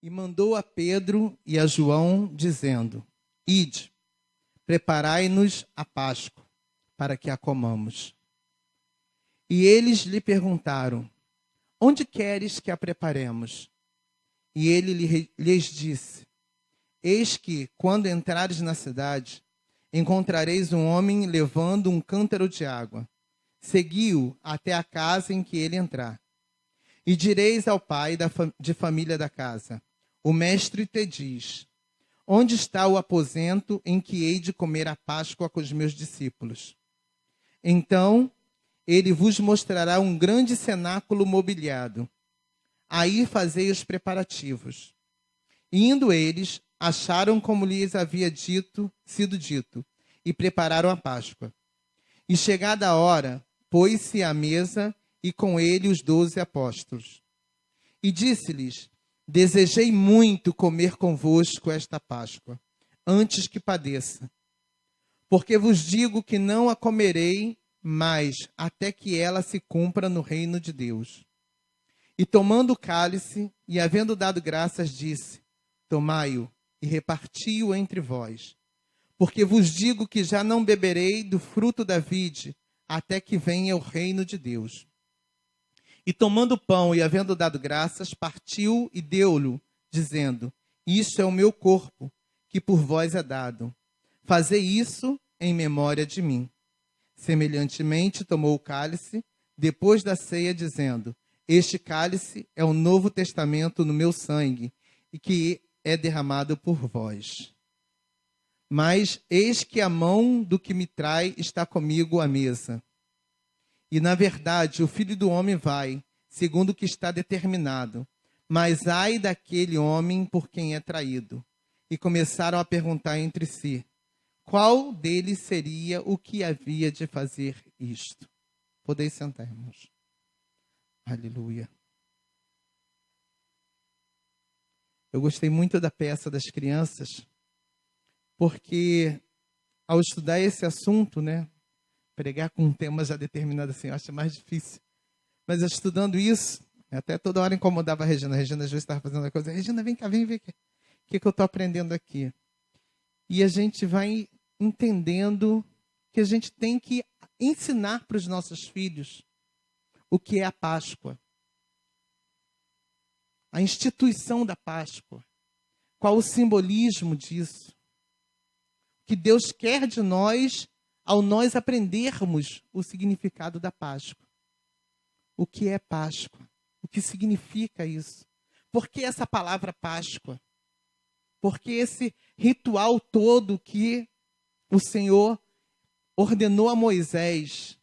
E mandou a Pedro e a João, dizendo: Ide, preparai-nos a Páscoa, para que a comamos. E eles lhe perguntaram: Onde queres que a preparemos? E ele lhes disse: Eis que, quando entrares na cidade, encontrareis um homem levando um cântaro de água. Segui-o até a casa em que ele entrar. E direis ao pai de família da casa: O mestre te diz: Onde está o aposento em que hei de comer a Páscoa com os meus discípulos? Então ele vos mostrará um grande cenáculo mobiliado. Aí fazei os preparativos. E indo eles, acharam como lhes havia sido dito, e prepararam a Páscoa. E chegada a hora, pôs-se à mesa, e com ele os 12 apóstolos. E disse-lhes: Desejei muito comer convosco esta Páscoa, antes que padeça. Porque vos digo que não a comerei mais, até que ela se cumpra no reino de Deus. E tomando o cálice, e havendo dado graças, disse: Tomai-o e reparti-o entre vós. Porque vos digo que já não beberei do fruto da vide, até que venha o reino de Deus. E tomando o pão e havendo dado graças, partiu e deu-lhe, dizendo: Isto é o meu corpo, que por vós é dado. Fazei isso em memória de mim. Semelhantemente, tomou o cálice, depois da ceia, dizendo: Este cálice é o novo testamento no meu sangue, e que é derramado por vós. Mas eis que a mão do que me trai está comigo à mesa. E, na verdade, o Filho do Homem vai, segundo o que está determinado. Mas ai daquele homem por quem é traído. E começaram a perguntar entre si: qual deles seria o que havia de fazer isto? Podeis sentar, irmãos. Aleluia. Eu gostei muito da peça das crianças, porque ao estudar esse assunto, né, pregar com um tema já determinado assim, eu acho mais difícil. Mas estudando isso, até toda hora incomodava a Regina. A Regina às vezes estava fazendo a coisa: Regina, vem cá, vem ver o que eu estou aprendendo aqui. E a gente vai entendendo que a gente tem que ensinar para os nossos filhos o que é a Páscoa. A instituição da Páscoa. Qual o simbolismo disso? O que Deus quer de nós ao nós aprendermos o significado da Páscoa. O que é Páscoa? O que significa isso? Por que essa palavra Páscoa? Por que esse ritual todo que o Senhor ordenou a Moisés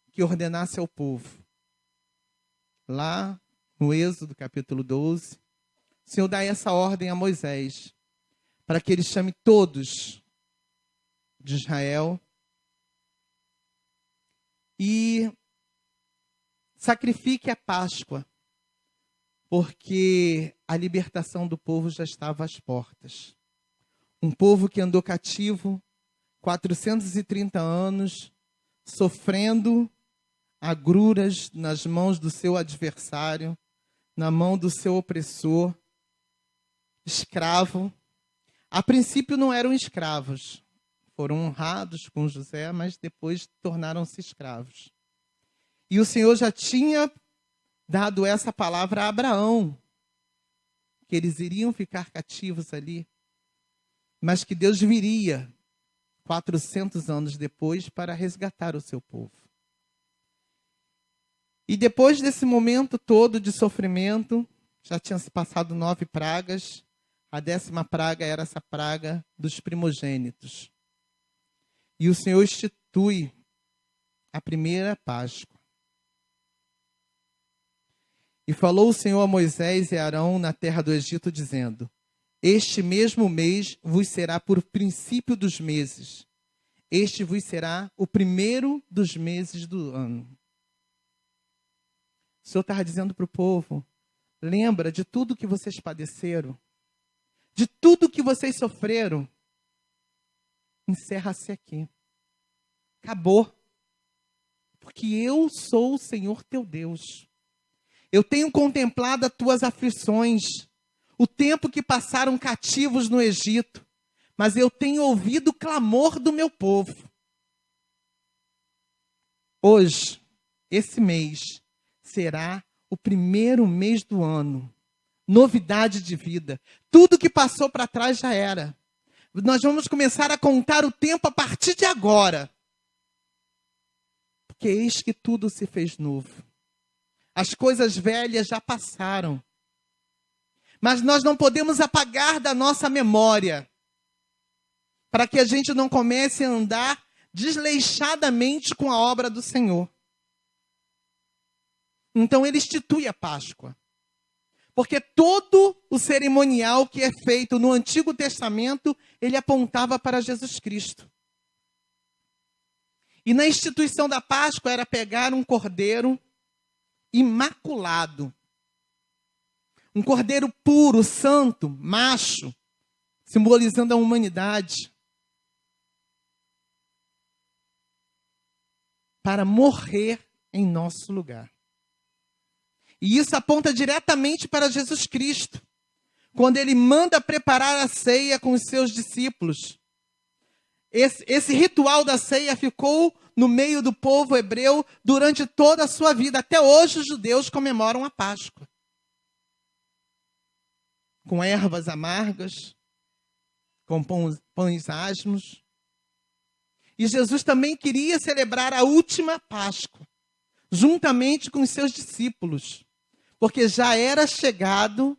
que ordenasse ao povo? Lá no Êxodo, capítulo 12, o Senhor dá essa ordem a Moisés, para que ele chame todos de Israel e sacrifique a Páscoa, porque a libertação do povo já estava às portas. Um povo que andou cativo 430 anos, sofrendo agruras nas mãos do seu adversário, na mão do seu opressor, escravo. A princípio não eram escravos, foram honrados com José, mas depois tornaram-se escravos. E o Senhor já tinha dado essa palavra a Abraão, que eles iriam ficar cativos ali, mas que Deus viria 400 anos depois para resgatar o seu povo. E depois desse momento todo de sofrimento, já tinham se passado 9 pragas, a 10ª praga era essa praga dos primogênitos. E o Senhor institui a primeira Páscoa. E falou o Senhor a Moisés e a Arão na terra do Egito, dizendo: Este mesmo mês vos será por princípio dos meses. Este vos será o primeiro dos meses do ano. O Senhor estava dizendo para o povo: lembra de tudo que vocês padeceram, de tudo que vocês sofreram. Encerra-se aqui. Acabou. Porque eu sou o Senhor teu Deus. Eu tenho contemplado as tuas aflições, o tempo que passaram cativos no Egito, mas eu tenho ouvido o clamor do meu povo. Hoje, esse mês, será o primeiro mês do ano. Novidade de vida. Tudo que passou para trás já era. Nós vamos começar a contar o tempo a partir de agora. Porque eis que tudo se fez novo. As coisas velhas já passaram. Mas nós não podemos apagar da nossa memória, para que a gente não comece a andar desleixadamente com a obra do Senhor. Então ele institui a Páscoa. Porque todo o cerimonial que é feito no Antigo Testamento, ele apontava para Jesus Cristo. E na instituição da Páscoa era pegar um cordeiro imaculado. Um cordeiro puro, santo, macho, simbolizando a humanidade. Para morrer em nosso lugar. E isso aponta diretamente para Jesus Cristo, quando ele manda preparar a ceia com os seus discípulos. Esse ritual da ceia ficou no meio do povo hebreu durante toda a sua vida. Até hoje os judeus comemoram a Páscoa. Com ervas amargas, com pães asmos. E Jesus também queria celebrar a última Páscoa, juntamente com os seus discípulos, porque já era chegado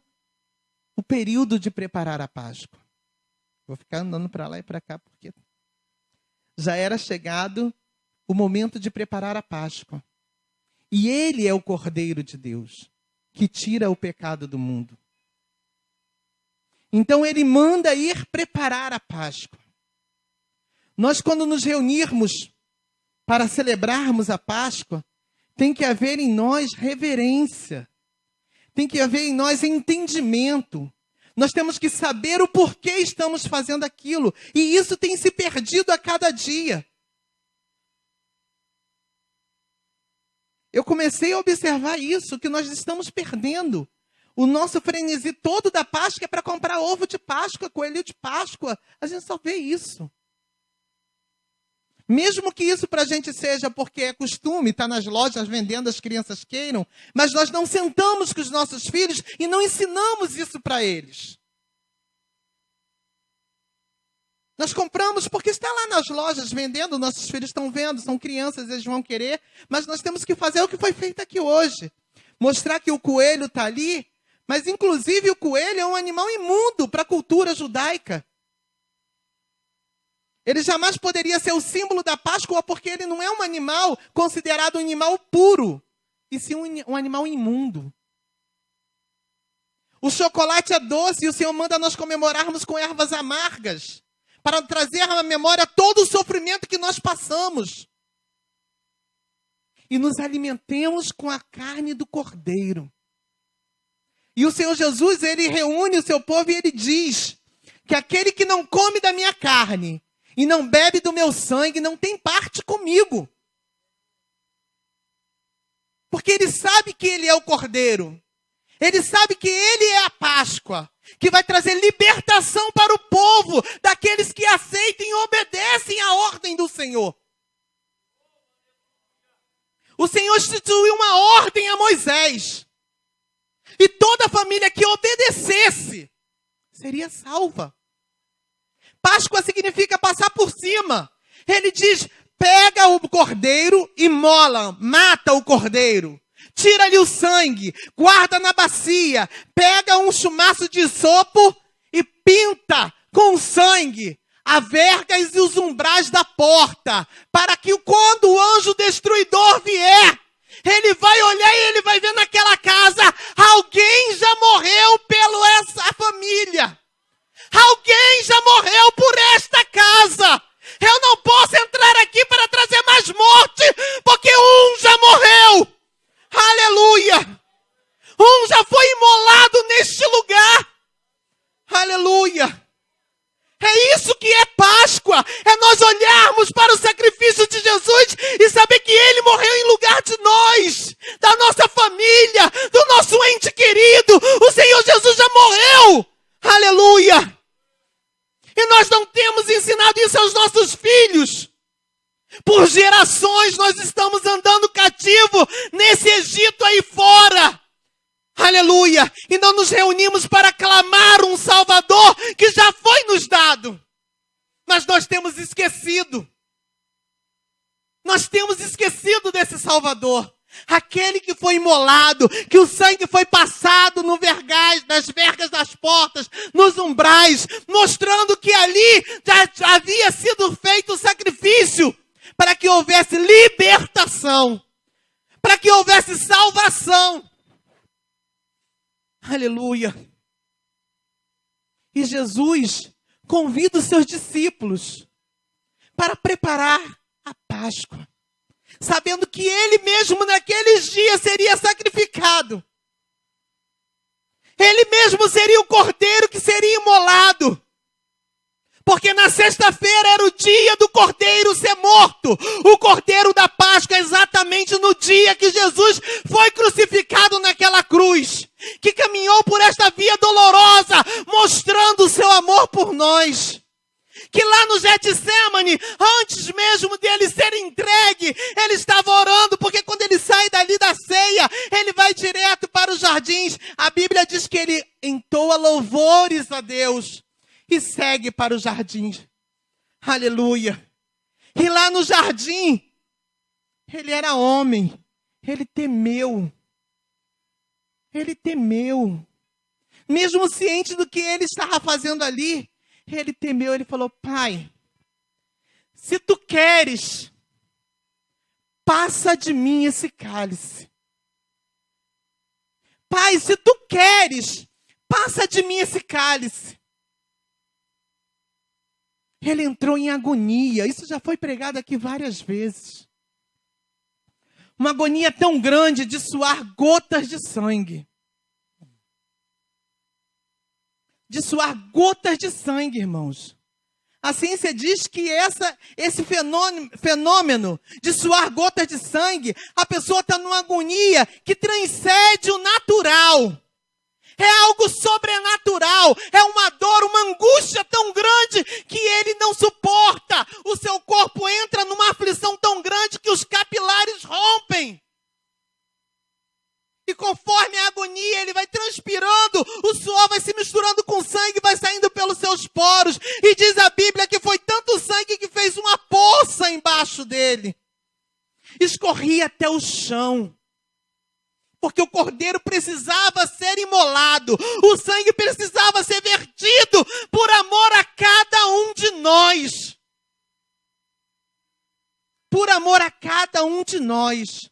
o período de preparar a Páscoa. Vou ficar andando para lá e para cá, porque já era chegado o momento de preparar a Páscoa. E ele é o Cordeiro de Deus, que tira o pecado do mundo. Então ele manda ir preparar a Páscoa. Nós, quando nos reunirmos para celebrarmos a Páscoa, tem que haver em nós reverência. Tem que haver em nós entendimento. Nós temos que saber o porquê estamos fazendo aquilo. E isso tem se perdido a cada dia. Eu comecei a observar isso, que nós estamos perdendo. O nosso frenesi todo da Páscoa é para comprar ovo de Páscoa, coelho de Páscoa. A gente só vê isso. Mesmo que isso para a gente seja porque é costume, está nas lojas vendendo, as crianças queiram, mas nós não sentamos com os nossos filhos e não ensinamos isso para eles. Nós compramos porque está lá nas lojas vendendo, nossos filhos estão vendo, são crianças, eles vão querer, mas nós temos que fazer o que foi feito aqui hoje. Mostrar que o coelho está ali, mas inclusive o coelho é um animal imundo para a cultura judaica. Ele jamais poderia ser o símbolo da Páscoa porque ele não é um animal considerado um animal puro, e sim um animal imundo. O chocolate é doce e o Senhor manda nós comemorarmos com ervas amargas, para trazer à memória todo o sofrimento que nós passamos. E nos alimentemos com a carne do Cordeiro. E o Senhor Jesus, ele reúne o seu povo e ele diz que aquele que não come da minha carne e não bebe do meu sangue não tem parte comigo. Porque ele sabe que ele é o Cordeiro. Ele sabe que ele é a Páscoa, que vai trazer libertação para o povo, daqueles que aceitem e obedecem à ordem do Senhor. O Senhor instituiu uma ordem a Moisés. E toda a família que obedecesse seria salva. Páscoa significa passar por cima. Ele diz, pega o cordeiro e mola, mata o cordeiro. Tira-lhe o sangue, guarda na bacia, pega um chumaço de isopo e pinta com sangue a vergas e os umbrais da porta, para que quando o anjo destruidor vier, ele vai olhar e ele vai ver naquela casa, alguém já morreu pela essa família. Alguém já morreu por esta casa. Eu não posso entrar aqui para trazer mais morte, porque um já morreu. Aleluia! Um já foi imolado neste lugar. Aleluia! É isso que é Páscoa. É nós olharmos para o sacrifício de Jesus e saber que Ele morreu em lugar de nós, da nossa família, do nosso ente querido. O Senhor Jesus já morreu. Aleluia! E nós não temos ensinado isso aos nossos filhos. Por gerações nós estamos andando cativo nesse Egito aí fora. Aleluia! E não nos reunimos para clamar um Salvador que já foi nos dado. Mas nós temos esquecido. Nós temos esquecido desse Salvador. Aquele que foi imolado, que o sangue foi passado no vergais, nas vergas das portas, nos umbrais, mostrando que ali já havia sido feito o sacrifício para que houvesse libertação, para que houvesse salvação. Aleluia! E Jesus convida os seus discípulos para preparar a Páscoa, sabendo que ele mesmo naqueles dias seria sacrificado. Ele mesmo seria o cordeiro que seria imolado. Porque na sexta-feira era o dia do cordeiro ser morto. O cordeiro da Páscoa, exatamente no dia que Jesus foi crucificado naquela cruz. Que caminhou por esta via dolorosa, mostrando o seu amor por nós. Que lá no Getsemane, antes mesmo dele ser entregue, ele estava orando, porque quando ele sai dali da ceia, ele vai direto para os jardins. A Bíblia diz que ele entoa louvores a Deus e segue para os jardins. Aleluia! E lá no jardim, ele era homem, ele temeu. Ele temeu. Mesmo ciente do que ele estava fazendo ali, ele temeu, ele falou: Pai, se tu queres, passa de mim esse cálice. Pai, se tu queres, passa de mim esse cálice. Ele entrou em agonia, isso já foi pregado aqui várias vezes. Uma agonia tão grande de suar gotas de sangue. De suar gotas de sangue, irmãos. A ciência diz que esse fenômeno de suar gotas de sangue, a pessoa está numa agonia que transcende o natural. É algo sobrenatural, é uma dor, uma angústia tão grande que ele não suporta. O seu corpo entra numa aflição tão grande que os capilares rompem. E conforme a agonia, ele vai transpirando, o suor vai se misturando com sangue, vai saindo pelos seus poros. E diz a Bíblia que foi tanto sangue que fez uma poça embaixo dele. Escorria até o chão. Porque o cordeiro precisava ser imolado. O sangue precisava ser vertido por amor a cada um de nós. Por amor a cada um de nós.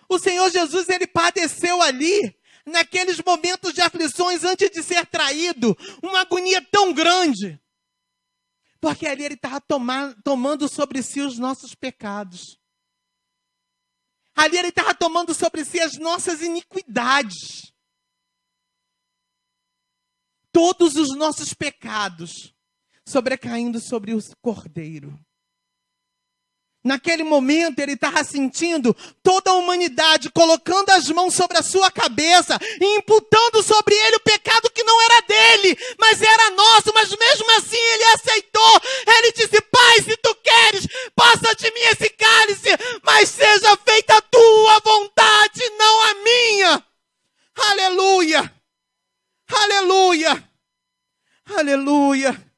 O Senhor Jesus, ele padeceu ali, naqueles momentos de aflições antes de ser traído, uma agonia tão grande. Porque ali ele estava tomando sobre si os nossos pecados. Ali ele estava tomando sobre si as nossas iniquidades. Todos os nossos pecados sobrecaindo sobre o cordeiro. Naquele momento ele estava sentindo toda a humanidade colocando as mãos sobre a sua cabeça e imputando sobre ele o pecado que não era dele, mas era nosso. Mas mesmo assim ele aceitou. Ele disse: Pai, se tu queres, passa de mim esse cálice, mas seja feita a tua vontade, não a minha. Aleluia! Aleluia! Aleluia!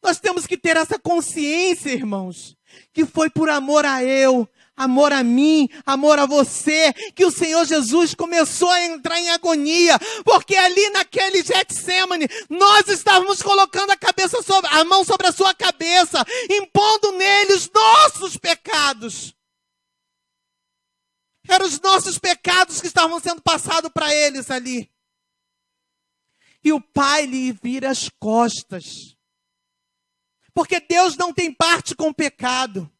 Nós temos que ter essa consciência, irmãos, que foi por amor a eu, amor a mim, amor a você, que o Senhor Jesus começou a entrar em agonia, porque ali naquele Getsemane, nós estávamos colocando a mão sobre a sua cabeça, impondo nele os nossos pecados. Eram os nossos pecados que estavam sendo passados para eles ali. E o Pai lhe vira as costas. Porque Deus não tem parte com o pecado.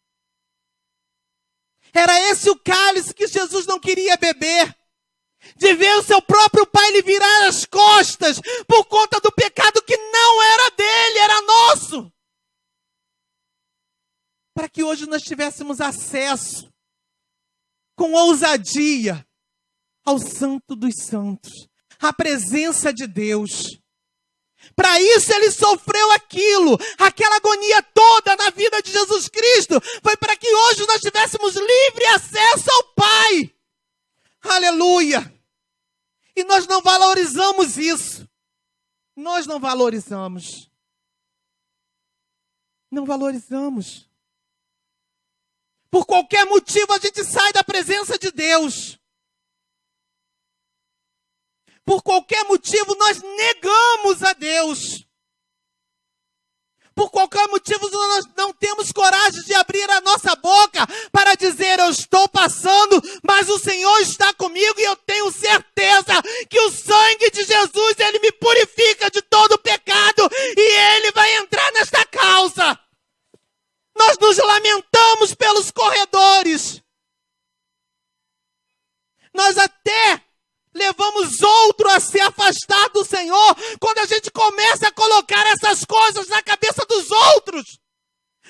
Era esse o cálice que Jesus não queria beber. De ver o seu próprio Pai lhe virar as costas por conta do pecado que não era dele, era nosso. Para que hoje nós tivéssemos acesso com ousadia ao Santo dos Santos. a presença de Deus. Para isso ele sofreu aquilo, aquela agonia toda na vida de Jesus Cristo. Foi para que hoje nós tivéssemos livre acesso ao Pai. Aleluia! E nós não valorizamos isso. Nós não valorizamos. Não valorizamos. Por qualquer motivo a gente sai da presença de Deus. Por qualquer motivo nós negamos a Deus. Por qualquer motivo nós não temos coragem de abrir a nossa boca para dizer: eu estou passando, mas o Senhor está comigo e eu tenho certeza que o sangue de Jesus, ele me purifica de todo pecado e ele vai entrar nesta causa. Nós nos lamentamos pelos corredores. Nós até levamos outro a se afastar do Senhor quando a gente começa a colocar essas coisas na cabeça dos outros,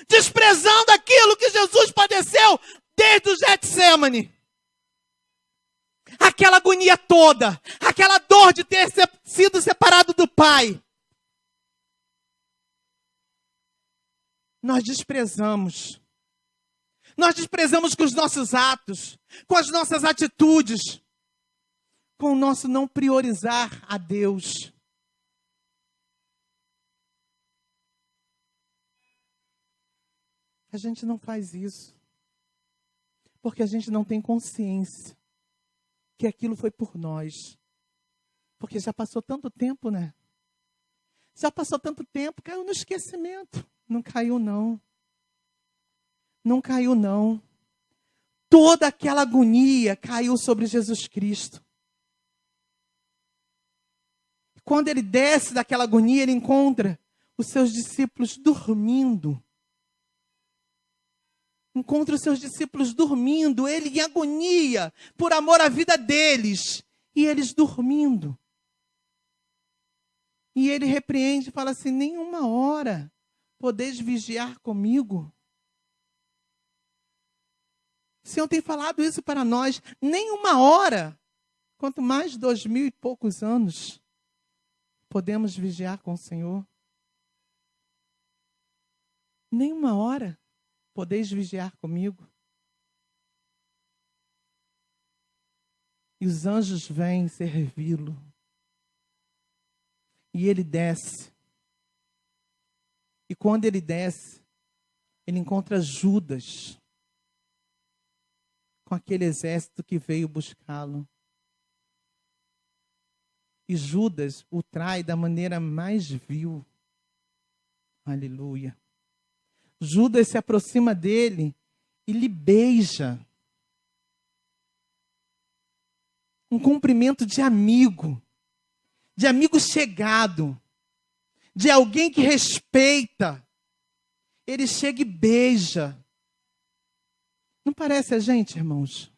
desprezando aquilo que Jesus padeceu desde o Getsemane. Aquela agonia toda, aquela dor de ter sido separado do Pai. Nós desprezamos. Nós desprezamos com os nossos atos, com as nossas atitudes, com o nosso não priorizar a Deus. A gente não faz isso porque a gente não tem consciência que aquilo foi por nós. Porque já passou tanto tempo, né? Já passou tanto tempo, caiu no esquecimento. Não caiu, não. Não caiu, não. Toda aquela agonia caiu sobre Jesus Cristo. Quando ele desce daquela agonia, ele encontra os seus discípulos dormindo. Encontra os seus discípulos dormindo, ele em agonia, por amor à vida deles. E eles dormindo. E ele repreende e fala assim: nenhuma hora podeis vigiar comigo. O Senhor tem falado isso para nós. Nenhuma hora, quanto mais 2000 e poucos anos, podemos vigiar com o Senhor. Nenhuma hora podeis vigiar comigo. E os anjos vêm servi-lo. E ele desce. E quando ele desce, ele encontra Judas com aquele exército que veio buscá-lo. E Judas o trai da maneira mais vil. Aleluia. Judas se aproxima dele e lhe beija. Um cumprimento de amigo chegado, de alguém que respeita. Ele chega e beija. Não parece a gente, irmãos?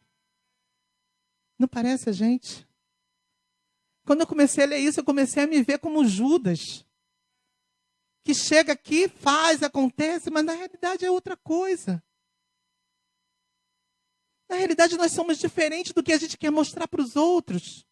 Não parece a gente? Quando eu comecei a ler isso, eu comecei a me ver como Judas, que chega aqui, faz, acontece, mas na realidade é outra coisa. Na realidade nós somos diferentes do que a gente quer mostrar para os outros.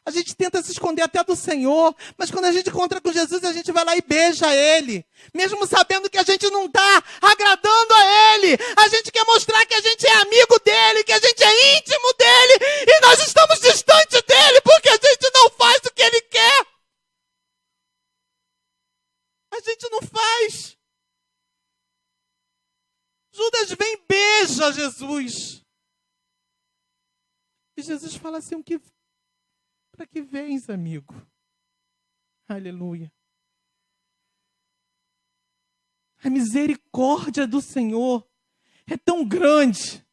A gente tenta se esconder até do Senhor, mas quando a gente encontra com Jesus, a gente vai lá e beija Ele. Mesmo sabendo que a gente não está agradando a Ele. A gente quer mostrar que a gente é amigo dEle, que a gente é íntimo dEle, e nós estamos distantes dEle, porque a gente não faz o que Ele quer. A gente não faz. Judas vem e beija Jesus. E Jesus fala assim: para que vens, amigo? Aleluia. A misericórdia do Senhor é tão grande.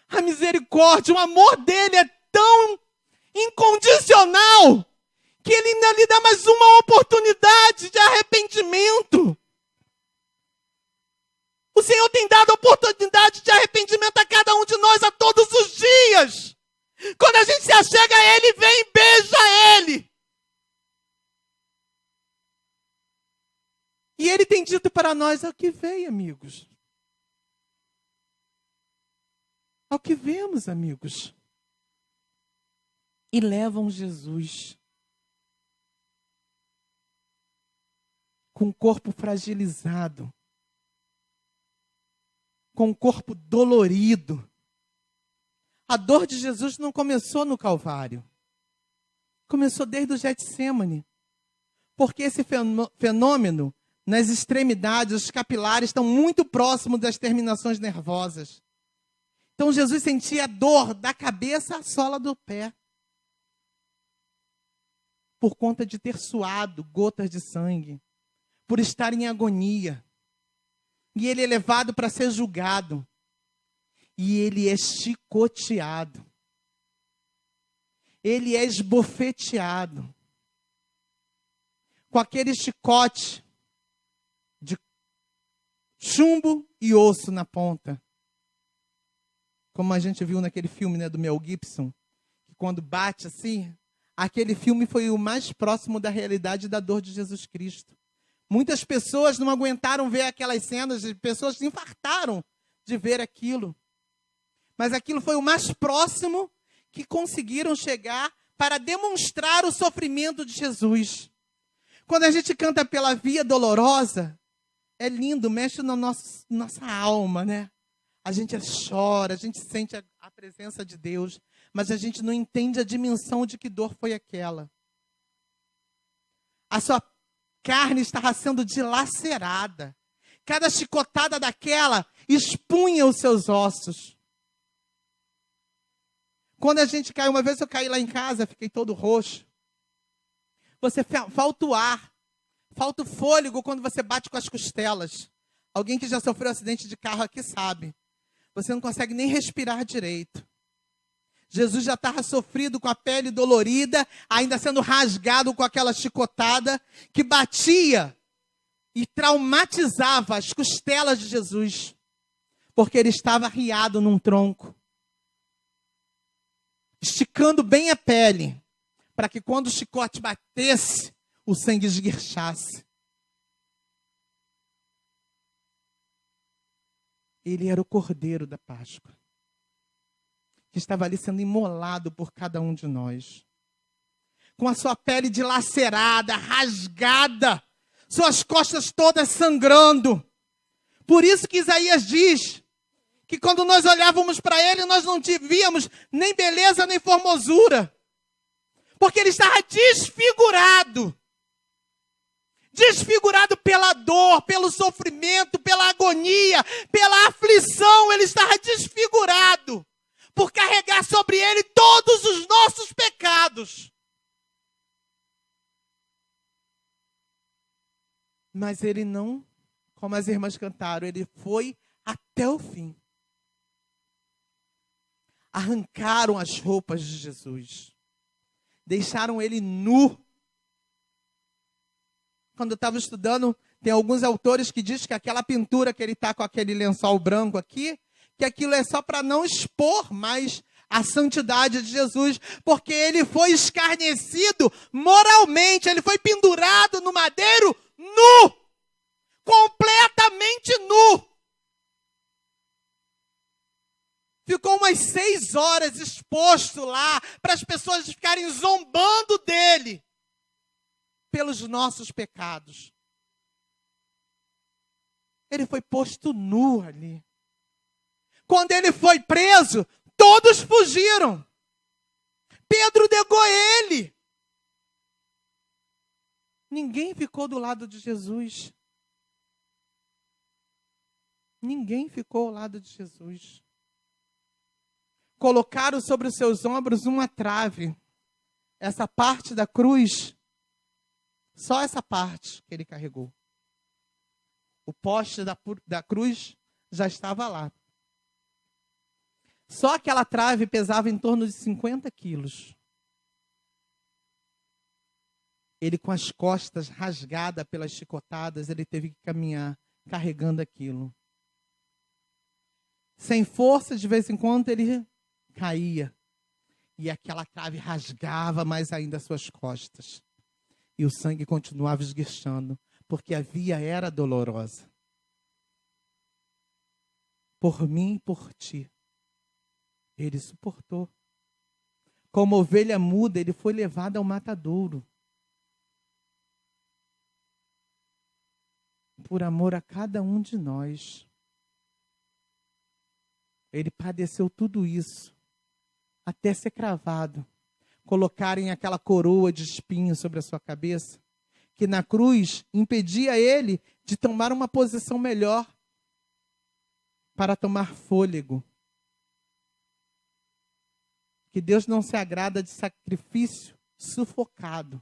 A misericórdia, o amor dele é tão incondicional que ele ainda lhe dá mais uma oportunidade de arrependimento. O Senhor tem dado oportunidade de arrependimento a cada um de nós a todos os dias. Quando a gente se achega a Ele, vem e beija Ele. E Ele tem dito para nós: ao que vem, amigos? Ao que vemos, amigos? e levam Jesus com o corpo fragilizado, com o corpo dolorido. A dor de Jesus não começou no Calvário. Começou desde o Getsêmani. Porque esse fenômeno, nas extremidades, os capilares estão muito próximos das terminações nervosas. Então Jesus sentia dor da cabeça à sola do pé. Por conta de ter suado gotas de sangue. Por estar em agonia. E ele é levado para ser julgado. E ele é chicoteado. Ele é esbofeteado. Com aquele chicote de chumbo e osso na ponta. Como a gente viu naquele filme, né, do Mel Gibson. Que quando bate assim, aquele filme foi o mais próximo da realidade da dor de Jesus Cristo. Muitas pessoas não aguentaram ver aquelas cenas, pessoas se infartaram de ver aquilo. Mas aquilo foi o mais próximo que conseguiram chegar para demonstrar o sofrimento de Jesus. Quando a gente canta pela via dolorosa, é lindo, mexe na nossa alma, né? A gente chora, a gente sente a presença de Deus, mas a gente não entende a dimensão de que dor foi aquela. A sua carne estava sendo dilacerada. Cada chicotada daquela expunha os seus ossos. Quando a gente cai, uma vez eu caí lá em casa, fiquei todo roxo. Falta o ar, falta o fôlego quando você bate com as costelas. Alguém que já sofreu um acidente de carro aqui sabe. Você não consegue nem respirar direito. Jesus já estava sofrido, com a pele dolorida, ainda sendo rasgado com aquela chicotada que batia e traumatizava as costelas de Jesus, porque ele estava arriado num tronco, esticando bem a pele, para que quando o chicote batesse, o sangue esguichasse. Ele era o Cordeiro da Páscoa, que estava ali sendo imolado por cada um de nós. Com a sua pele dilacerada, rasgada, suas costas todas sangrando. Por isso que Isaías diz que quando nós olhávamos para ele, nós não víamos nem beleza, nem formosura. Porque ele estava desfigurado. Desfigurado pela dor, pelo sofrimento, pela agonia, pela aflição. Ele estava desfigurado por carregar sobre ele todos os nossos pecados. Mas ele não, como as irmãs cantaram, ele foi até o fim. Arrancaram as roupas de Jesus. Deixaram ele nu. Quando eu estava estudando, tem alguns autores que dizem que aquela pintura que ele está com aquele lençol branco aqui, que aquilo é só para não expor mais a santidade de Jesus, porque ele foi escarnecido moralmente, ele foi pendurado no madeiro nu, completamente nu. Ficou umas 6 horas exposto lá, para as pessoas ficarem zombando dele, pelos nossos pecados. Ele foi posto nu ali. Quando ele foi preso, todos fugiram. Pedro negou ele. Ninguém ficou do lado de Jesus. Ninguém ficou ao lado de Jesus. Colocaram sobre os seus ombros uma trave. Essa parte da cruz, só essa parte que ele carregou. O poste da cruz já estava lá. Só aquela trave pesava em torno de 50 quilos. Ele, com as costas rasgadas pelas chicotadas, ele teve que caminhar carregando aquilo. Sem força, de vez em quando, ele caía. E aquela trave rasgava mais ainda as suas costas. E o sangue continuava esguichando, porque a via era dolorosa. Por mim e por ti. Ele suportou. Como ovelha muda, ele foi levado ao matadouro. Por amor a cada um de nós. Ele padeceu tudo isso, até ser cravado. Colocarem aquela coroa de espinhos sobre a sua cabeça, que na cruz impedia ele de tomar uma posição melhor para tomar fôlego. Que Deus não se agrada de sacrifício sufocado.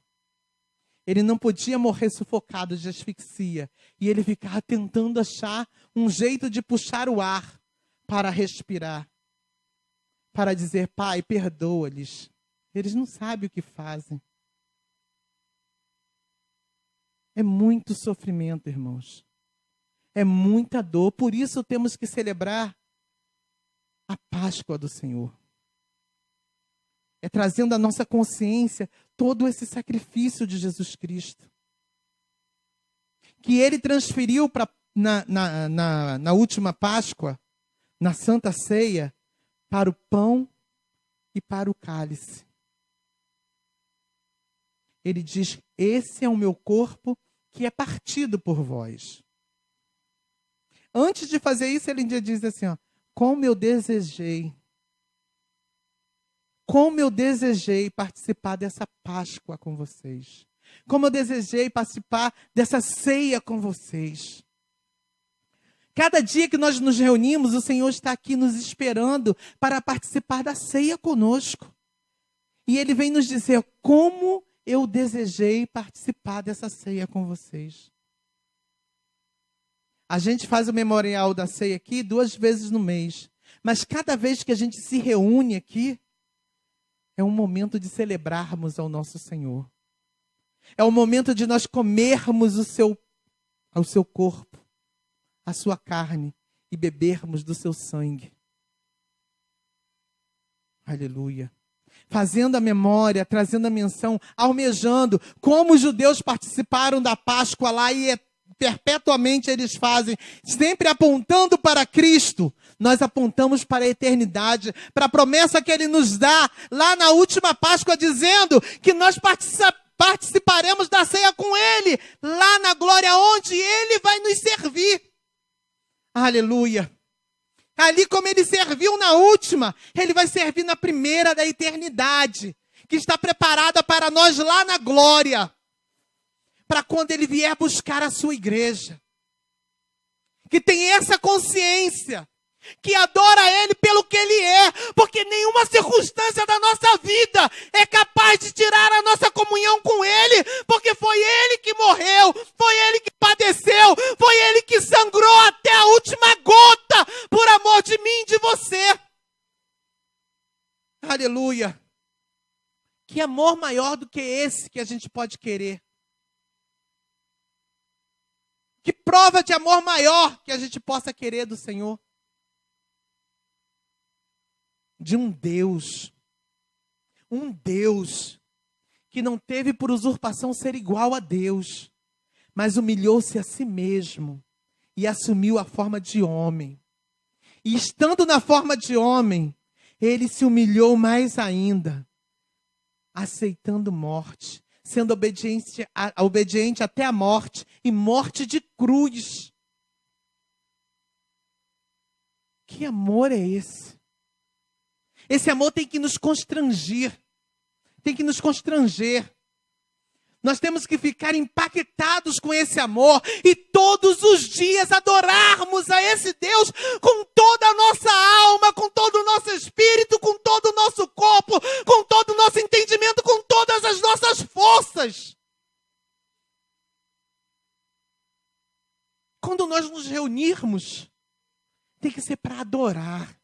Ele não podia morrer sufocado de asfixia. E ele ficava tentando achar um jeito de puxar o ar para respirar. Para dizer, Pai, perdoa-lhes. Eles não sabem o que fazem. É muito sofrimento, irmãos. É muita dor. Por isso temos que celebrar a Páscoa do Senhor. É trazendo à nossa consciência todo esse sacrifício de Jesus Cristo. Que ele transferiu na última Páscoa, na Santa Ceia, para o pão e para o cálice. Ele diz, esse é o meu corpo que é partido por vós. Antes de fazer isso, ele ainda diz assim, ó, como eu desejei participar dessa Páscoa com vocês. Como eu desejei participar dessa ceia com vocês. Cada dia que nós nos reunimos, o Senhor está aqui nos esperando para participar da ceia conosco. E Ele vem nos dizer, como eu desejei participar dessa ceia com vocês. A gente faz o memorial da ceia aqui 2 vezes no mês. Mas cada vez que a gente se reúne aqui, é um momento de celebrarmos ao nosso Senhor. É o momento de nós comermos o seu corpo, a sua carne, e bebermos do seu sangue. Aleluia. Fazendo a memória, trazendo a menção, almejando, como os judeus participaram da Páscoa lá e perpetuamente eles fazem, sempre apontando para Cristo. Nós apontamos para a eternidade, para a promessa que Ele nos dá lá na última Páscoa, dizendo que nós participaremos da ceia com Ele, lá na glória, onde Ele vai nos servir. Aleluia. Ali como Ele serviu na última, Ele vai servir na primeira da eternidade, que está preparada para nós lá na glória, para quando Ele vier buscar a sua igreja, que tem essa consciência, que adora Ele pelo que Ele é, porque nenhuma circunstância da nossa vida é capaz de tirar a nossa comunhão com Ele, porque foi Ele que morreu, foi Ele que padeceu, foi Ele que sangrou até a última gota, por amor de mim e de você. Aleluia. Que amor maior do que esse que a gente pode querer? Que prova de amor maior que a gente possa querer do Senhor? De um Deus que não teve por usurpação ser igual a Deus, mas humilhou-se a si mesmo e assumiu a forma de homem. E estando na forma de homem, Ele se humilhou mais ainda, aceitando morte, sendo obediente até a morte, e morte de cruz. Que amor é esse? Esse amor tem que nos constranger. Tem que nos constranger. Nós temos que ficar impactados com esse amor e todos os dias adorarmos a esse Deus com toda a nossa alma, com todo o nosso espírito, com todo o nosso corpo, com todo o nosso entendimento, com todas as nossas forças. Quando nós nos reunirmos, tem que ser para adorar.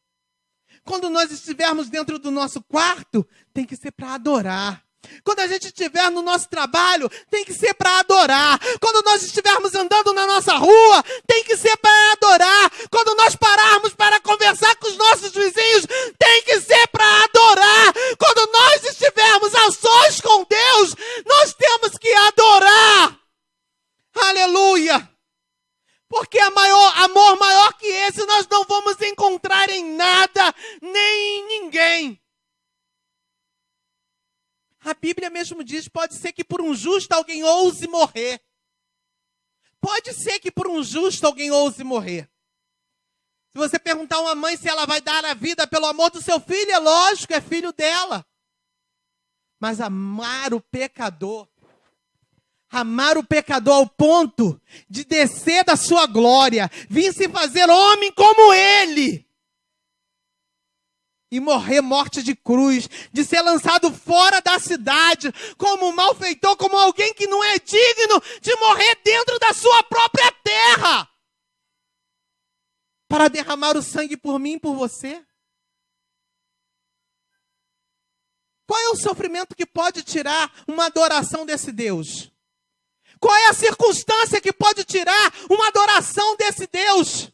Quando nós estivermos dentro do nosso quarto, tem que ser para adorar. Quando a gente estiver no nosso trabalho, tem que ser para adorar. Quando nós estivermos andando na nossa rua, tem que ser para adorar. Quando nós pararmos para conversar com os nossos vizinhos, tem que ser para adorar. Quando nós estivermos a sós com Deus, nós temos que adorar. Aleluia! Porque amor maior que esse nós não vamos encontrar em nada, nem em ninguém. Bíblia mesmo diz, pode ser que por um justo alguém ouse morrer. Pode ser que por um justo alguém ouse morrer. Se você perguntar a uma mãe se ela vai dar a vida pelo amor do seu filho, é lógico, é filho dela. Mas amar o pecador ao ponto de descer da sua glória, vir se fazer homem como ele, e morrer morte de cruz, de ser lançado fora da cidade, como um malfeitor, como alguém que não é digno de morrer dentro da sua própria terra, para derramar o sangue por mim e por você. Qual é o sofrimento que pode tirar uma adoração desse Deus? Qual é a circunstância que pode tirar uma adoração desse Deus?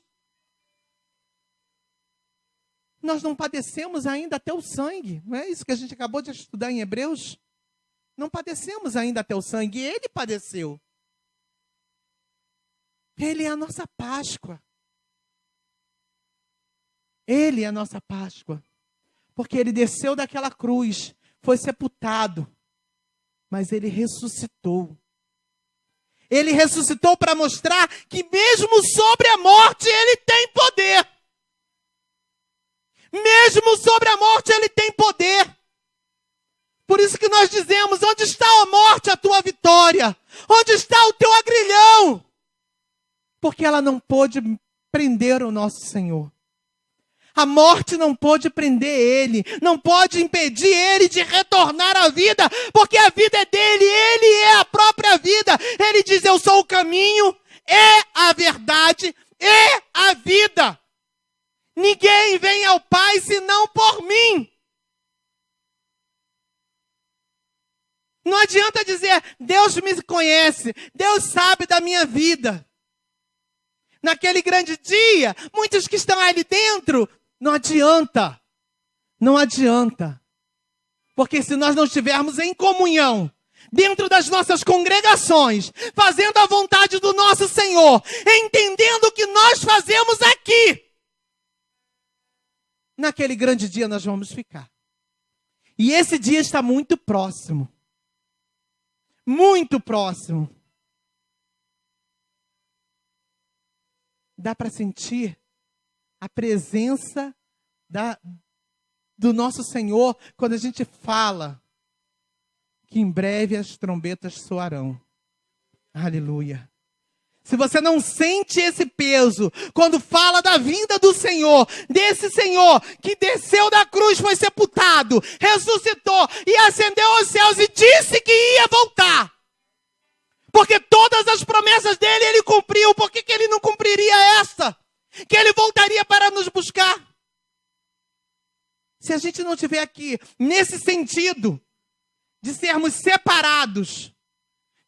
Nós não padecemos ainda até o sangue. Não é isso que a gente acabou de estudar em Hebreus? Não padecemos ainda até o sangue. Ele padeceu. Ele é a nossa Páscoa. Ele é a nossa Páscoa. Porque ele desceu daquela cruz, foi sepultado, mas ele ressuscitou. Ele ressuscitou para mostrar que mesmo sobre a morte ele tem poder. Mesmo sobre a morte ele tem poder. Por isso que nós dizemos, onde está a morte, a tua vitória? Onde está o teu agrilhão? Porque ela não pôde prender o nosso Senhor. A morte não pôde prender ele, não pode impedir ele de retornar à vida, porque a vida é dele, ele é a própria vida. Ele diz, eu sou o caminho, é a verdade, é a vida. Ninguém vem ao Pai senão por mim. Não adianta dizer, Deus me conhece, Deus sabe da minha vida. Naquele grande dia, muitos que estão ali dentro, não adianta. Não adianta. Porque se nós não estivermos em comunhão, dentro das nossas congregações, fazendo a vontade do nosso Senhor, entendendo o que nós fazemos aqui, naquele grande dia nós vamos ficar. E esse dia está muito próximo. Muito próximo. Dá para sentir a presença do nosso Senhor quando a gente fala que em breve as trombetas soarão. Aleluia. Se você não sente esse peso, quando fala da vinda do Senhor, desse Senhor que desceu da cruz, foi sepultado, ressuscitou e ascendeu aos céus e disse que ia voltar. Porque todas as promessas dele ele cumpriu, por que ele não cumpriria essa? Que ele voltaria para nos buscar. Se a gente não estiver aqui nesse sentido de sermos separados,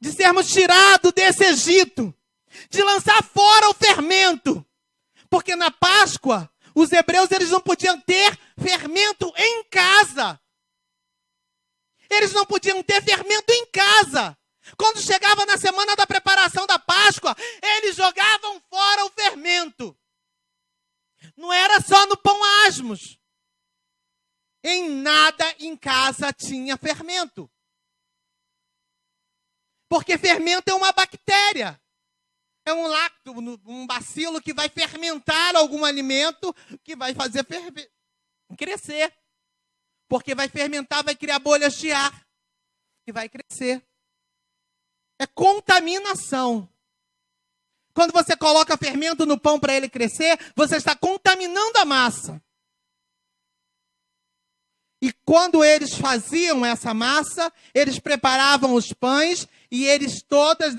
de sermos tirados desse Egito, de lançar fora o fermento. Porque na Páscoa, os hebreus eles não podiam ter fermento em casa. Eles não podiam ter fermento em casa. Quando chegava na semana da preparação da Páscoa, eles jogavam fora o fermento. Não era só no pão asmos. Em nada em casa tinha fermento. Porque fermento é uma bactéria. É um lacto, um bacilo que vai fermentar algum alimento, que vai fazer crescer. Porque vai fermentar, vai criar bolhas de ar, que vai crescer. É contaminação. Quando você coloca fermento no pão para ele crescer, você está contaminando a massa. E quando eles faziam essa massa, eles preparavam os pães e eles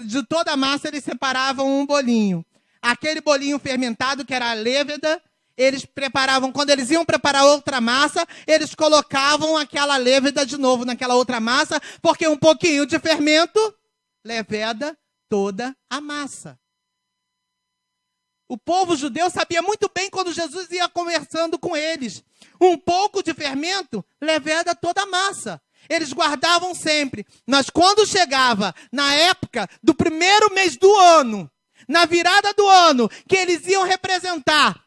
de toda a massa eles separavam um bolinho. Aquele bolinho fermentado, que era a lêveda, eles preparavam, quando eles iam preparar outra massa, eles colocavam aquela lêveda de novo naquela outra massa, porque um pouquinho de fermento leveda toda a massa. O povo judeu sabia muito bem quando Jesus ia conversando com eles. Um pouco de fermento leveda toda a massa. Eles guardavam sempre. Mas quando chegava na época do primeiro mês do ano, na virada do ano, que eles iam representar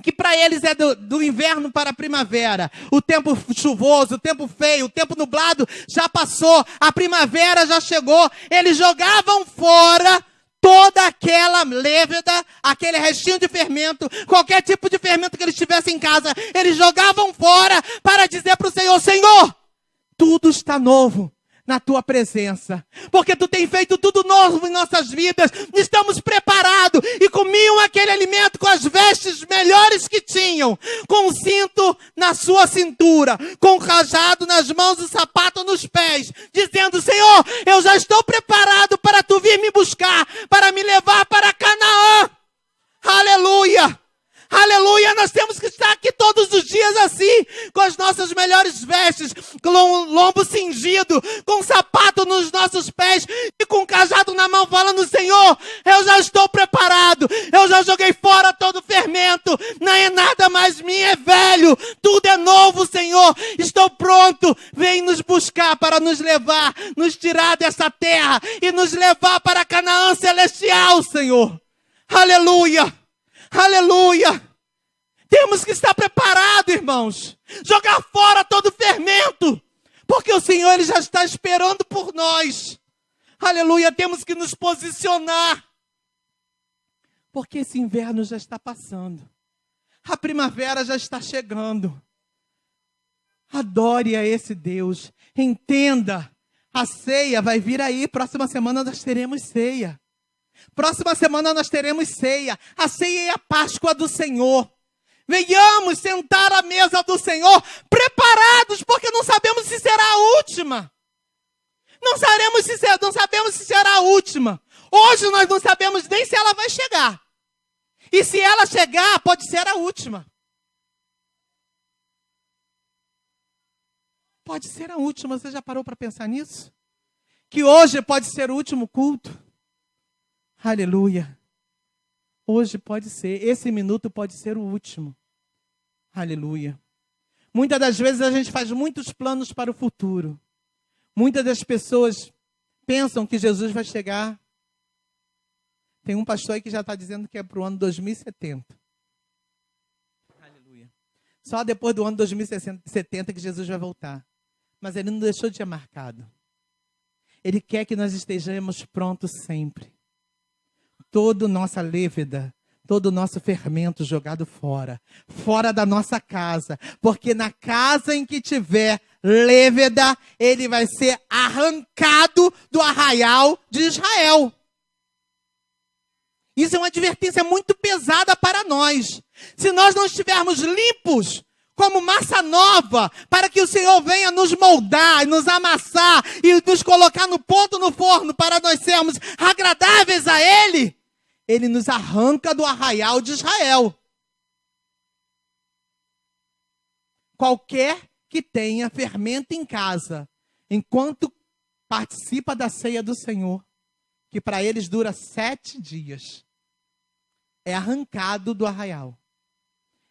que para eles é do inverno para a primavera. O tempo chuvoso, o tempo feio, o tempo nublado já passou, a primavera já chegou. Eles jogavam fora toda aquela leveda, aquele restinho de fermento, qualquer tipo de fermento que eles tivessem em casa, eles jogavam fora para dizer para o Senhor: Senhor, tudo está novo na tua presença, porque tu tem feito tudo novo em nossas vidas. Estamos preparados, e comiam aquele alimento com as vestes melhores que tinham, com o cinto na sua cintura, com o cajado nas mãos e o sapato nos pés, dizendo: Senhor, eu já estou preparado para tu vir me buscar, para me levar para Canaã. Aleluia! Aleluia, nós temos que estar aqui todos os dias assim, com as nossas melhores vestes, com o lombo cingido, com o sapato nos nossos pés e com o cajado na mão, falando: Senhor, eu já estou preparado, eu já joguei fora todo o fermento, não é nada mais minho, é velho, tudo é novo, Senhor, estou pronto, vem nos buscar para nos levar, nos tirar dessa terra e nos levar para Canaã celestial, Senhor. Aleluia! Aleluia! Temos que estar preparados, irmãos. Jogar fora todo o fermento. Porque o Senhor, Ele já está esperando por nós. Aleluia! Temos que nos posicionar. Porque esse inverno já está passando. A primavera já está chegando. Adore a esse Deus. Entenda. A ceia vai vir aí. Próxima semana nós teremos ceia. Próxima semana nós teremos ceia. A ceia é a Páscoa do Senhor. Venhamos sentar à mesa do Senhor preparados, porque não sabemos se será a última. Não sabemos se será a última. Hoje nós não sabemos nem se ela vai chegar. E se ela chegar, pode ser a última. Pode ser a última. Você já parou para pensar nisso? Que hoje pode ser o último culto. Aleluia. Hoje pode ser, esse minuto pode ser o último. Aleluia. Muitas das vezes a gente faz muitos planos para o futuro. Muitas das pessoas pensam que Jesus vai chegar. Tem um pastor aí que já está dizendo que é para o ano 2070. Aleluia. Só depois do ano 2070 que Jesus vai voltar. Mas ele não deixou de ter marcado. Ele quer que nós estejamos prontos sempre. Toda nossa leveda, todo o nosso fermento jogado fora. Fora da nossa casa. Porque na casa em que tiver leveda, ele vai ser arrancado do arraial de Israel. Isso é uma advertência muito pesada para nós. Se nós não estivermos limpos, como massa nova, para que o Senhor venha nos moldar, nos amassar e nos colocar no ponto no forno para nós sermos agradáveis a Ele, Ele nos arranca do arraial de Israel. Qualquer que tenha fermento em casa, enquanto participa da ceia do Senhor, que para eles dura 7 dias, é arrancado do arraial.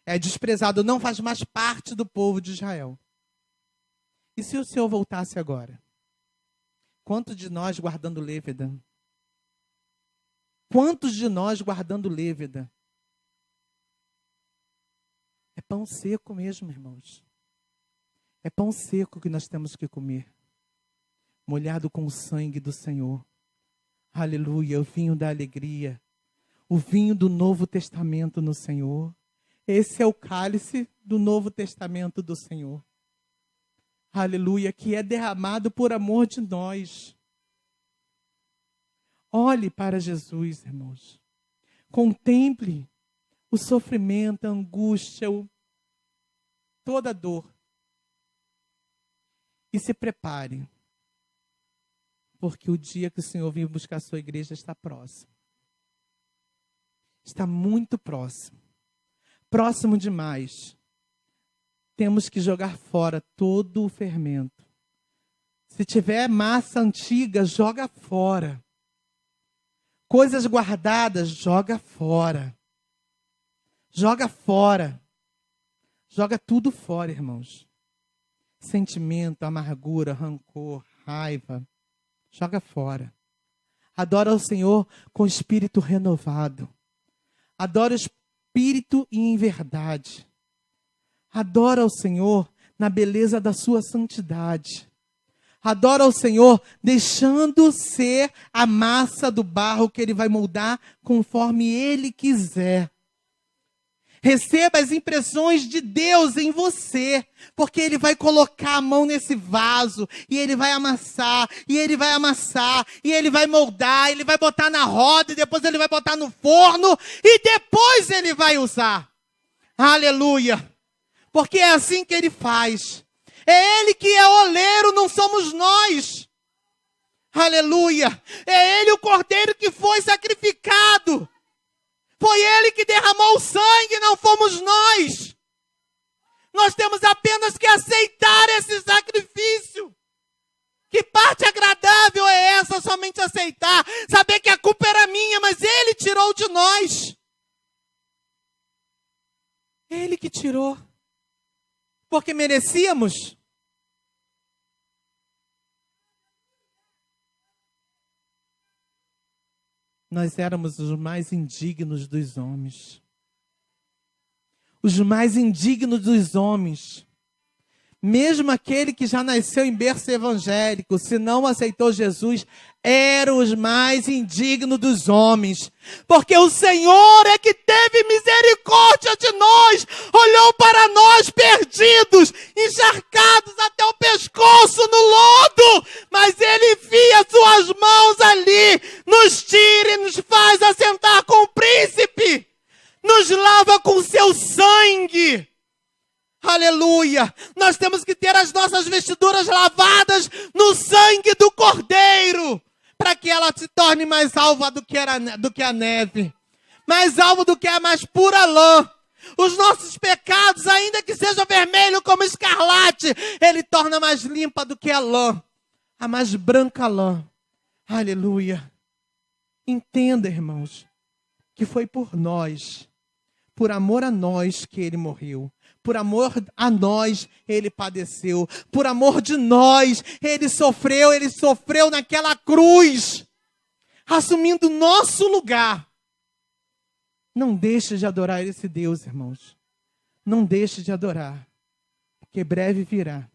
É desprezado, não faz mais parte do povo de Israel. E se o Senhor voltasse agora? Quantos de nós guardando leveda? Quantos de nós guardando leveda? É pão seco mesmo, irmãos. É pão seco que nós temos que comer. Molhado com o sangue do Senhor. Aleluia, o vinho da alegria. O vinho do Novo Testamento no Senhor. Esse é o cálice do Novo Testamento do Senhor. Aleluia, que é derramado por amor de nós. Olhe para Jesus, irmãos. Contemple o sofrimento, a angústia, toda a dor. E se prepare. Porque o dia que o Senhor vir buscar a sua igreja está próximo. Está muito próximo. Próximo demais. Temos que jogar fora todo o fermento. Se tiver massa antiga, joga fora. Coisas guardadas, joga fora. Joga fora. Joga tudo fora, irmãos. Sentimento, amargura, rancor, raiva. Joga fora. Adora o Senhor com o espírito renovado. Adora o Espírito espírito e em verdade. Adora ao Senhor na beleza da sua santidade. Adora ao Senhor deixando ser a massa do barro que Ele vai moldar conforme Ele quiser. Receba as impressões de Deus em você, porque Ele vai colocar a mão nesse vaso, e Ele vai amassar, e Ele vai amassar, e Ele vai moldar, Ele vai botar na roda, e depois Ele vai botar no forno, e depois Ele vai usar. Aleluia! Porque é assim que Ele faz. É Ele que é oleiro, não somos nós. Aleluia! É Ele o cordeiro que foi sacrificado. Foi Ele que derramou o sangue, não fomos nós. Nós temos apenas que aceitar esse sacrifício. Que parte agradável é essa, somente aceitar? Saber que a culpa era minha, mas Ele tirou de nós. Ele que tirou. Porque merecíamos. Nós éramos os mais indignos dos homens. Os mais indignos dos homens. Mesmo aquele que já nasceu em berço evangélico, se não aceitou Jesus, eram os mais indignos dos homens. Porque o Senhor é que teve misericórdia de nós, olhou para nós perdidos, encharcados até o pescoço no lodo, mas Ele enfia suas mãos ali, nos tira e nos faz assentar com o príncipe, nos lava com seu sangue. Aleluia! Nós temos que ter as nossas vestiduras lavadas no sangue do Cordeiro, para que ela se torne mais alva do que a neve, mais alva do que a mais pura lã. Os nossos pecados, ainda que seja vermelho como escarlate, Ele torna mais limpa do que a lã, a mais branca lã. Aleluia! Entenda, irmãos, que foi por nós, por amor a nós que Ele morreu. Por amor a nós, Ele padeceu. Por amor de nós, Ele sofreu naquela cruz, assumindo o nosso lugar. Não deixe de adorar esse Deus, irmãos. Não deixe de adorar, porque breve virá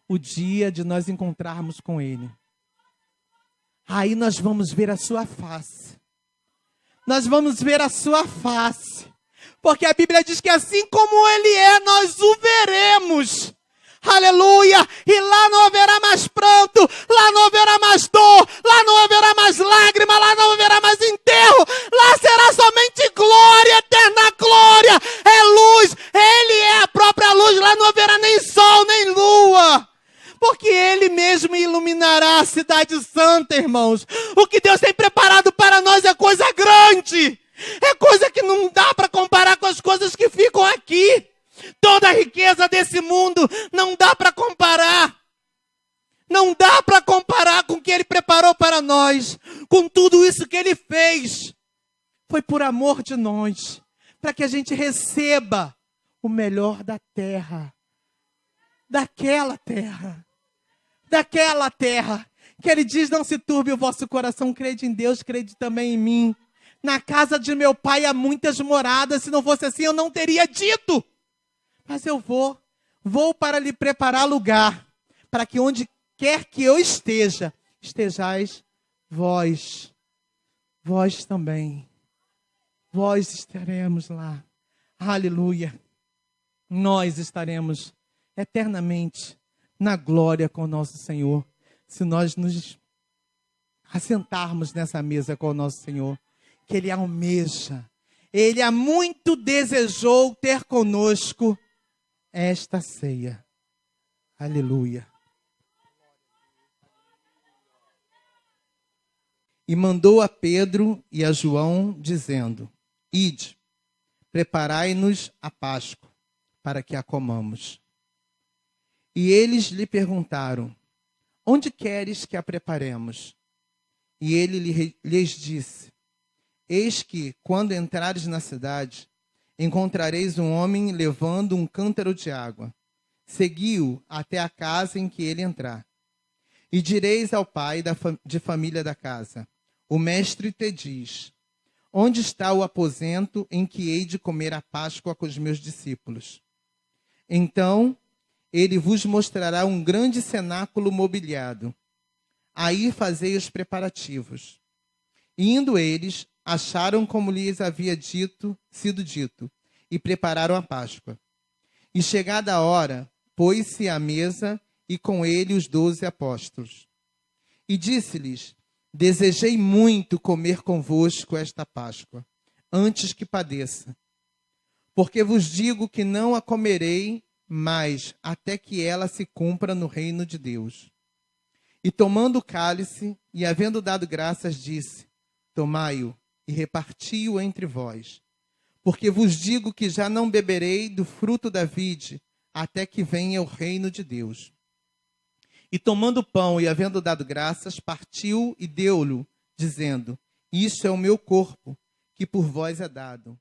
o dia de nós encontrarmos com Ele. Aí nós vamos ver a sua face. Nós vamos ver a sua face. Porque a Bíblia diz que assim como Ele é, nós o veremos. Aleluia! E lá não haverá mais pranto, lá não haverá mais dor, lá não haverá mais lágrima, lá não haverá mais enterro. Lá será somente glória, eterna glória. É luz, Ele é a própria luz. Lá não haverá nem sol, nem lua. Porque Ele mesmo iluminará a cidade santa, irmãos. O que Deus tem preparado para nós é coisa grande. É coisa que não dá para comparar com as coisas que ficam aqui. Toda a riqueza desse mundo não dá para comparar. Não dá para comparar com o que Ele preparou para nós. Com tudo isso que Ele fez. Foi por amor de nós. Para que a gente receba o melhor da terra. Daquela terra. Daquela terra. Que Ele diz, não se turbe o vosso coração. Crede em Deus, crede também em mim. Na casa de meu pai há muitas moradas. Se não fosse assim, eu não teria dito. Mas eu vou para lhe preparar lugar. Para que onde quer que eu esteja, estejais vós. Vós também. Vós estaremos lá. Aleluia. Nós estaremos eternamente na glória com o nosso Senhor. Se nós nos assentarmos nessa mesa com o nosso Senhor. Que Ele almeja. Ele há muito desejou ter conosco esta ceia. Aleluia. E mandou a Pedro e a João, dizendo: Ide, preparai-nos a Páscoa, para que a comamos. E eles lhe perguntaram: Onde queres que a preparemos? E ele lhes disse: Eis que, quando entrares na cidade, encontrareis um homem levando um cântaro de água. Segui-o até a casa em que ele entrar. E direis ao pai de família da casa: O mestre te diz: onde está o aposento em que hei de comer a Páscoa com os meus discípulos? Então ele vos mostrará um grande cenáculo mobiliado. Aí fazei os preparativos. E indo eles, acharam como lhes havia sido dito, e prepararam a Páscoa. E chegada a hora, pôs-se à mesa, e com ele os 12 apóstolos. E disse-lhes: desejei muito comer convosco esta Páscoa, antes que padeça. Porque vos digo que não a comerei mais, até que ela se cumpra no reino de Deus. E tomando o cálice, e havendo dado graças, disse: tomai-o e reparti-o entre vós. Porque vos digo que já não beberei do fruto da vide, até que venha o reino de Deus. E tomando o pão e havendo dado graças, partiu e deu-lhe, dizendo: isto é o meu corpo, que por vós é dado.